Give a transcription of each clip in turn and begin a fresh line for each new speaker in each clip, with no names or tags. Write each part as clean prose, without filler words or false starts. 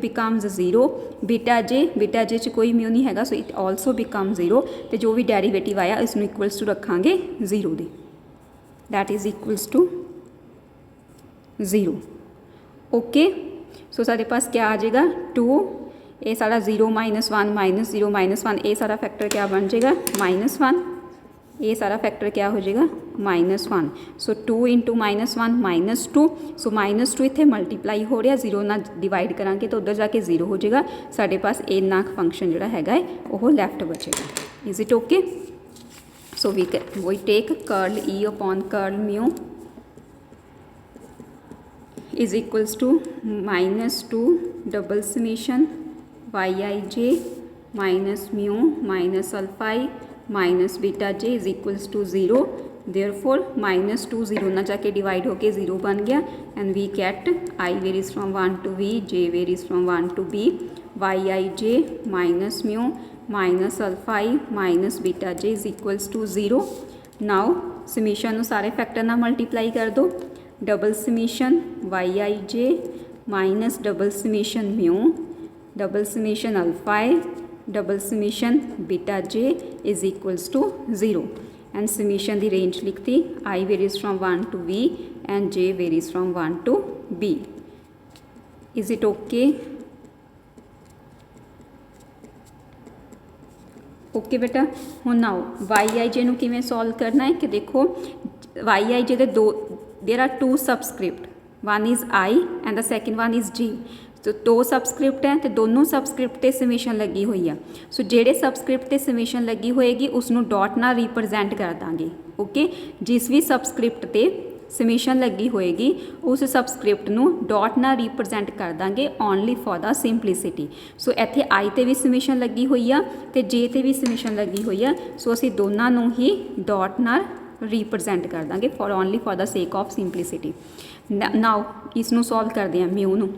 Becomes 0, beta जे च कोई mu नहीं हैगा, सो इट ऑल्सो बिकम 0, तो जो भी डेरीवेटिव आया इसनूं इक्वल्स टू रखांगे 0 दे, that is equals to 0। Okay, so सारे पास क्या आ जाएगा 2, ये सारा 0 -1 -0 -1, ये सारा फैक्टर क्या बन जाएगा -1, ये सारा फैक्टर क्या हो जाएगा -1। सो 2 × -1 -2, सो -2 इत्थे मल्टीप्लाई हो रहा, 0 नाल डिवाइड करांगे तो उधर जाके 0 हो जाएगा, साढ़े पास इन्ना फंक्शन जिहड़ा हैगा है वो लैफ्ट बचेगा। Is it okay? So we take curl E upon curl mu is equals to -2 double summation yij minus mu minus alpha I minus beta j is equals to 0, therefore -2 0 ना जाके divide होके 0 बन गया, and we get I varies from 1 to V, j varies from 1 to B, yij minus mu minus alpha I minus beta j is equals to 0। Now summation सारे factor ना multiply कर दो, double summation yij minus double summation mu double summation alpha I double summation beta j is equals to 0, and summation दी range लिखती I varies from 1 to V and j varies from 1 to B। Is it okay? Okay बेटा, हुण now yij नूं किवें solve करना है कि देखो yij दे there are 2 subscript, one is I and the second one is J। तो 2 सबस्क्रिप्ट हैं तो दोनों सबस्क्रिप्ट ते समेशन लगी हुई है, सो जेड़े सबस्क्रिप्ट ते समेशन लगी होएगी उसनूं डॉट नाल रिप्रजेंट कर दांगे। ओके, जिस भी सबस्क्रिप्ट ते समेशन लगी होएगी उस सबस्क्रिप्ट नूं डॉट नाल रिप्रजेंट कर दांगे only for the simplicity. So इत्थे I ते भी समेशन लगी हुई आ ते J ते भी समेशन लगी हुई आ, सो असीं दोनों नूं ही डॉट नाल रिप्रजेंट कर देंगे for only for the sake of simplicity. Now इसनूं सॉल्व करते हैं म्यू नूं।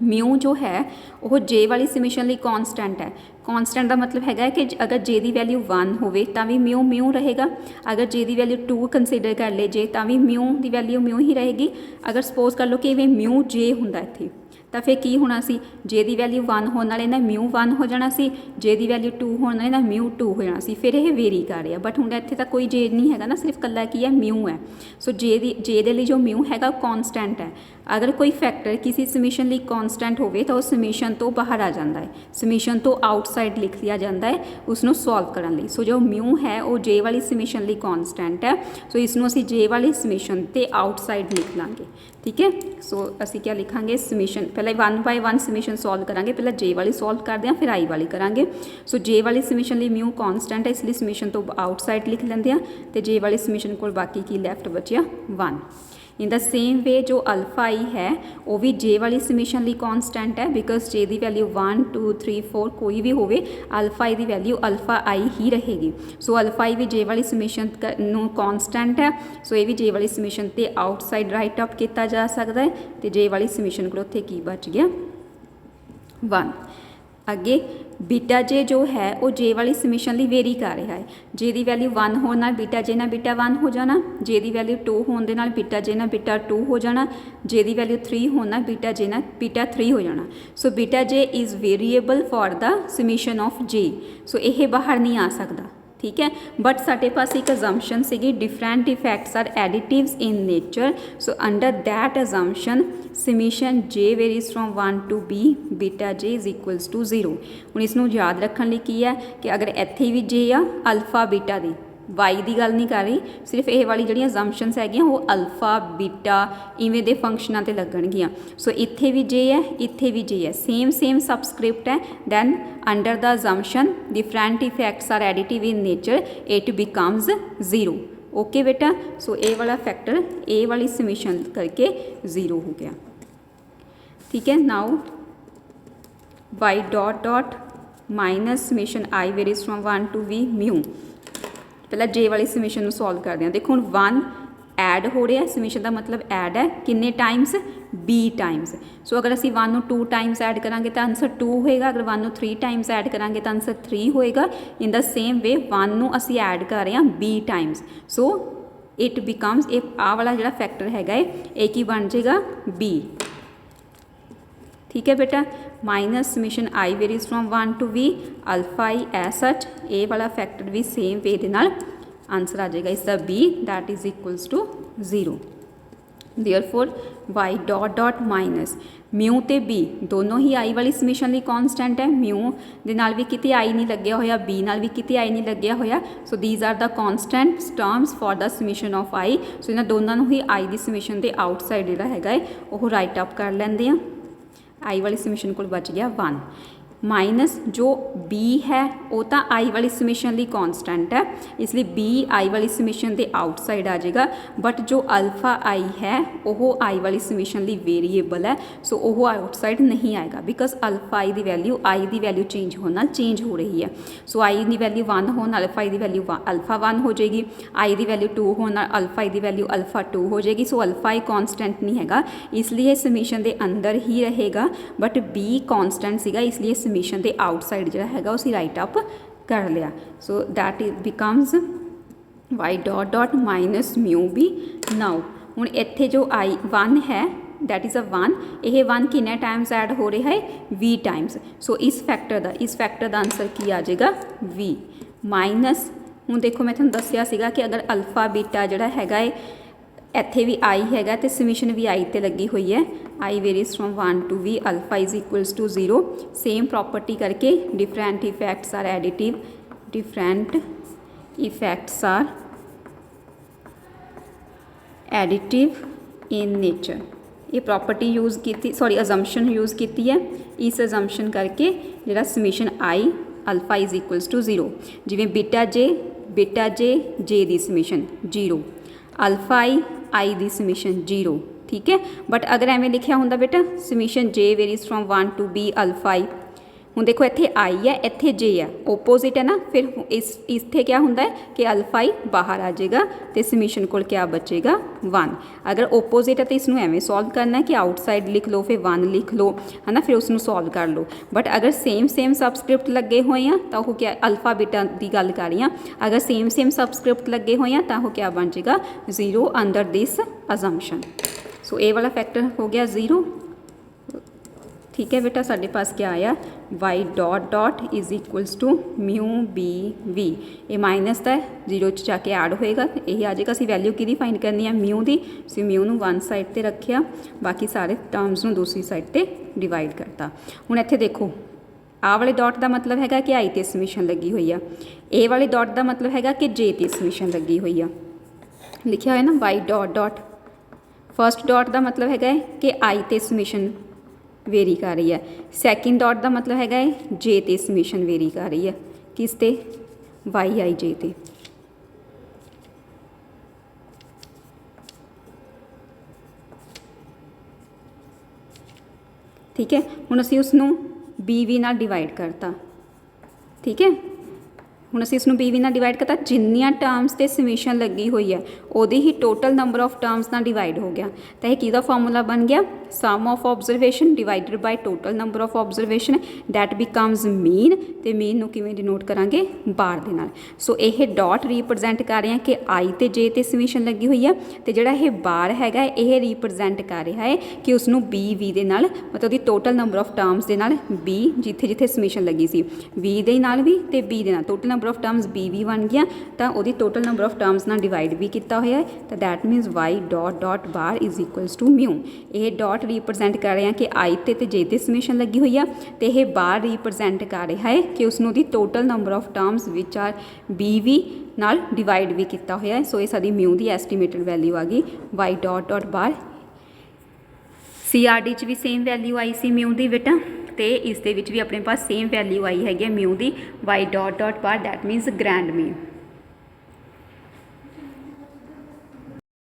म्यू जो है वो जे वाली समेशन लिए कॉन्सटेंट है, कॉन्सटेंट का मतलब है कि अगर जे की वैल्यू 1 होवे तां भी म्यू म्यू रहेगा, अगर जे की वैल्यू 2 कंसीडर कर ले जे तां भी म्यू की वैल्यू म्यू ही रहेगी। अगर सपोज कर लो कि इवें म्यू जे हुंदा इत्थे तो फिर की होना सी, जे की वैल्यू 1 होने वाले ना म्यू 1 हो जाना सी, जे की वैल्यू 2 होने वाले ना म्यू 2 हो जाना सी, फिर ये वेरी कर रहा, बट हुण इत्थे तां कोई जे नहीं हैगा ना, सिर्फ कल्ला की है म्यू है। सो जे दे लई जो म्यू हैगा कॉन्सटेंट है। अगर कोई फैक्टर किसी समीशन लिए कॉन्सटेंट होवे तो उस समीशन तो बाहर आ जाता है, समीशन तो आउटसाइड लिख लिया जाता है उसनों सॉल्व करने लई। सो जो म्यू है वो जे वाली समीशन लिए कॉन्सटेंट है, सो इसनों असीं जे वाली समीशन ते आउटसाइड लिख लांगे। ठीक है, सो असीं क्या लिखांगे समीशन, पहले 1 बाय 1 समीशन सॉल्व करांगे, पहले जे वाली सॉल्व करते हैं फिर आई वाली करांगे। सो जे वाली समीशन लिए म्यू कॉन्सटेंट है इसलिए समीशन तो आउटसाइड लिख लेंगे हैं, तो जे वाली समीशन को बाकी की लैफ्ट बचिया 1। इन द सेम वे जो अल्फा I है वो भी जे वाली समीशन लिए कॉन्सटेंट है, बिकॉज जे की वैल्यू 1 2 3 4 कोई भी होवे अल्फा I की वैल्यू अल्फा I ही रहेगी। सो अल्फा I भी जे वाली समीशन कॉन्सटेंट है, सो ये भी जे वाली समीशन ते आउटसाइड राइट अप किया जा सकता है, तो जे वाली समीशन को उत्थे की बच गया 1। अगे बीटा जे जो है वो जे वाली समीशन लिए वेरी कर रहा है, जे की वैल्यू 1 होने नाल बीटा जे ना बीटा 1 हो जाना, जे की वैल्यू 2 होने दे नाल बीटा जे ना बीटा 2 हो जाना, जे की वैल्यू 3 होना बीटा जे ना बीटा 3 हो जाना। So beta j is variable for the summation of j, so यह बाहर नहीं आ सकता। ठीक है, बट साढ़े पास एक अजम्पशन सी different effects are additives in nature, so under that assumption summation j varies from 1 to B beta j is equals to 0। हुण इसनूं याद रखने लिए की है कि अगर इत्थे भी जे आ अल्फा बीटा दी वाई की गल नहीं कर रही, सिर्फ ये वाली जी अजम्पशनस है वो अल्फा बीटा इवें दे फंक्शनों ते लगणगियां। सो इत्थे भी जे है इत्थे भी जे है, सेम सेम सबस्क्रिप्ट है, then under the assumption different effects are additive in nature it becomes 0। Okay बेटा, सो ए वाला फैक्टर ए वाली समीशन करके 0 हो गया। ठीक है, now y dot dot minus summation i varies from 1 to V mu. पहला जे वाली समीशन सॉल्व करते हैं। देखो हुण 1 ऐड हो रहा है, समीशन का मतलब ऐड है किन्ने टाइम्स B टाइम्स। सो अगर असी 1 नूं 2 टाइम्स ऐड करांगे तो आंसर 2 होएगा, अगर 1 नूं 3 टाइम्स ऐड करांगे तो आंसर 3 होएगा। इन द सेम वे 1 नूं असी ऐड कर रहे हैं B times, so it becomes a आ वाला जिहड़ा फैक्टर हैगा ये की बन जाएगा B। ठीक है बेटा। Minus summation i varies from 1 to v alpha i as such, a वाला फैक्टर भी सेम वे दे नाल आंसर आ जाएगा इसका b, that is equals to 0। Therefore y dot dot minus mu ते b दोनों ही आई वाली समीशन ਲਈ कॉन्सटेंट है। म्यू ਦੇ ਨਾਲ ਵੀ ਕਿਤੇ आई नहीं ਲੱਗਿਆ ਹੋਇਆ, b ਨਾਲ ਵੀ ਕਿਤੇ आई नहीं ਲੱਗਿਆ ਹੋਇਆ। ਸੋ ਥੀਸ ਆਰ ਦਾ constants terms for the summation of i। So ਇਹਨਾਂ ਦੋਨਾਂ ਨੂੰ ਹੀ i ਦੀ ਸਮੀਸ਼ਨ ਦੇ ਆਊਟਸਾਈਡ ਜਿਹੜਾ ਹੈਗਾ ਹੈ ਉਹ ਰਾਈਟ ਅਪ ਕਰ ਲੈਂਦੇ ਆ। आई वाली समीशन को बच गया 1 माइनस जो b है वो तो आई वाली समीशन ਲਈ कॉन्सटेंट है, इसलिए b आई वाली समीशन के आउटसाइड आ जाएगा। बट जो अल्फा आई है वो आई वाली समीशन ਲਈ वेरीएबल है, सो वो आउटसाइड नहीं आएगा बिकॉज अल्फा आई की वैल्यू आई की वैल्यू चेंज होने चेंज हो रही है। सो आई की वैल्यू 1 होने अल्फा आई की वैल्यू अल्फा 1 हो जाएगी, आई की वैल्यू 2 होने अल्फा आई की वैल्यू अल्फा 2 हो जाएगी। सो अल्फा आई कॉन्सटेंट नहीं हैगा, इसलिए समीशन के अंदर ही रहेगा। बट b कॉन्सटेंट सीगा, इसलिए समीशन के आउटसाइड जो हैगा उसी राइट अप कर लिया। So that is becomes y dot dot minus mu b. Now हुण इत्थे जो आई 1 है दैट इज़ अ 1, यह 1 किन्ने टाइम्स ऐड हो रहा है v टाइम्स। सो इस फैक्टर का आंसर की आ जाएगा v माइनस। हुण देखो मैं तुहानूं दस्सिया सीगा कि अगर अल्फा बीटा जिहड़ा हैगा है ਇੱਥੇ भी आई हैगा तो समीशन भी आई ते लगी हुई है। I varies from 1 to v alpha is equals to 0। Same property करके different effects are additive, different effects are additive in nature. ये प्रॉपर्टी यूज़ की, सॉरी अजम्पशन यूज़ की है। इस अजम्पशन करके जिहड़ा summation i alpha is equals to 0, जिवें beta j j दी समीशन 0, अल्फा आई दी समीशन 0, ठीक है। बट अगर एवें लिखिया होंदा बेटा summation j varies from 1 to b alpha i, हुण देखो इत्थे आई है इत्थे जे है, ओपोजिट है ना, फिर इत्थे क्या होंदा है कि अल्फा आई बाहर आ जाएगा तो समीशन कोल क्या बचेगा 1। अगर ओपोजिट है तो इसनूं एवें सॉल्व करना है कि आउटसाइड लिख लो फिर 1 लिख लो, है ना, फिर उसनूं सॉल्व कर लो। बट अगर सेम सबस्क्रिप्ट लगे हुए हैं तो वो क्या अल्फा बीटा की गल कर रही हैं, अगर सेम सबस्क्रिप्ट लगे हुए हैं तो वो क्या बन जाएगा 0 अंडर दिस अजम्पशन। सो ए वाला फैक्टर हो गया 0, ठीक है बेटा। साढ़े पास क्या आया y dot dot is equals to mu b v, ये माइनस का 0 च जाके ऐड होएगा तो यही आ जाएगा। असीं वैल्यू की फाइंड करनी है म्यू की, असीं म्यू नूं वन साइड ते रखिया, बाकी सारे टर्म्स नूं दूसरी साइड ते डिवाइड करता। हुण इत्थे देखो आ वाले डॉट का मतलब हैगा कि आई ते समीशन लगी हुई है, ए वाले डॉट का मतलब हैगा कि जे ते समीशन लगी हुई है। लिखिया है ना y dot dot, first dot का मतलब हैगा कि आई ते समीशन वेरी कर रही है, सैकेंड डॉट का मतलब हैगा जे ते समीशन वेरी कर रही है, किस ते वाई आई जे ते। ठीक है, हुण असीं उसनूं बी वी नाल डिवाइड करता, ठीक है। हुण असीं इसनूं बी वी नाल डिवाइड करता, जिन्नियां टर्म्स ते समीशन लगी हुई है उहदी ही टोटल नंबर ऑफ टर्म्स नाल डिवाइड हो गया। तो यह किहदा फार्मूला बन गया sum of observation divided by total number of observation that becomes mean. तो मीन नूं किवें डिनोट करांगे बार दे नाल। सो यह डॉट रिप्रजेंट कर रहे हैं कि आई ते जे ते समीशन लगी हुई है, तो जिहड़ा यह बार हैगा यह रिप्रजेंट कर रहा है कि उसनूं बी वी दे नाल मतलब उसदी टोटल नंबर ऑफ टर्म्स दे नाल बी जिथे जिथे समीशन लगी सी वी दे नाल भी ते बी दे नाल total number of terms b v बन गया, तो वो टोटल नंबर ऑफ टर्म्स नाल डिवाइड भी किया हुआ है। तो that means y dot dot bar is equals to mu. ये डॉट रिप्रजेंट कर रहे हैं कि आई ते जे ते समीशन लगी हुई है, तो यह बार रिप्रजेंट कर रहा है कि उसनों दी total number of terms which are b v नाल डिवाइड भी किया हुआ है। सो ये साडी म्यू की एस्टीमेटेड वैल्यू आ गई y dot dot bar. CRD च भी सेम वैल्यू आई सी म्यू की बेटा, तो इस दे विच भी अपने पास सेम वैल्यू आई हैगी म्यू की y dot dot bar, that means grand mu.